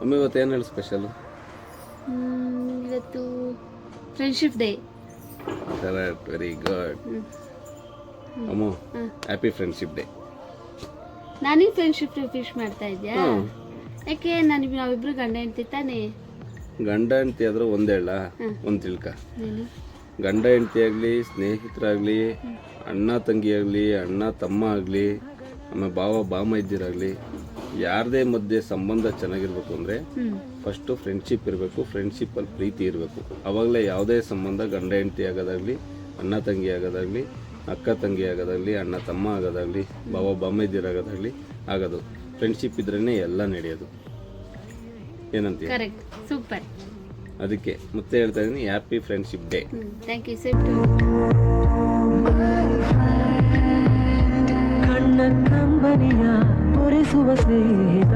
ಅಮ್ಮ ಇವತ್ತು ಏನು ಹೇಳಿ ಸ್ಪೆಷಲು? ಇವತ್ತು friendship day. Correct, very good. ಅಮ್ಮ ಹ್ಯಾಪಿ ಫ್ರೆಂಡ್ಶಿಪ್ ಡೇ. ನಾನೀಗ ಫ್ರೆಂಡ್ಶಿಪ್ ಡೇ ವಿಶ್ ಮಾಡ್ತಾ ಇದ್ಯಾ? ಯಾಕೆ ನಾವಿಬ್ರು ಗಂಡ ಹೆಂಡ್ತಿ ತಾನೇ? ಗಂಡ ಹೆಂಡತಿ ಆದರೂ ಒಂದೇಳ ಒಂದು ತಿಳ್ಕ. ಗಂಡ ಹೆಂಡತಿ ಆಗಲಿ, ಸ್ನೇಹಿತರಾಗಲಿ, ಅಣ್ಣ ತಂಗಿ ಆಗಲಿ, ಅಣ್ಣ ತಮ್ಮ ಆಗಲಿ, ಆಮೇಲೆ ಭಾವ ಬಾಮೈದ್ದಿರಾಗಲಿ, ಯಾರದೇ ಮಧ್ಯೆ ಸಂಬಂಧ ಚೆನ್ನಾಗಿರ್ಬೇಕು ಅಂದರೆ ಫಸ್ಟು ಫ್ರೆಂಡ್ಶಿಪ್ ಇರಬೇಕು. ಫ್ರೆಂಡ್ಶಿಪ್ಪಲ್ಲಿ ಪ್ರೀತಿ ಇರಬೇಕು. ಆವಾಗಲೇ ಯಾವುದೇ ಸಂಬಂಧ ಗಂಡ ಹೆಂಡತಿ ಆಗೋದಾಗಲಿ, ಅಣ್ಣ ತಂಗಿ ಆಗೋದಾಗಲಿ, ಅಕ್ಕ ತಂಗಿ ಆಗೋದಾಗಲಿ, ಅಣ್ಣ ತಮ್ಮ ಆಗೋದಾಗಲಿ, ಭಾವ ಬಾಮೈದ್ದಿರಾಗೋದಾಗಲಿ ಆಗೋದು. ಫ್ರೆಂಡ್ಶಿಪ್ ಇದ್ರೇ ಎಲ್ಲ ನಡೆಯೋದು. ಏನಂತೀಯ? Correct, super. ಅದಕ್ಕೆ ಮತ್ತೆ ಹೇಳ್ತಾ ಇದ್ದೀನಿ, happy friendship day. Thank you sir. ಕಣ್ಣ ಕಂಬನಿಯ ತೋರಿಸುವ ಸ್ನೇಹಿತ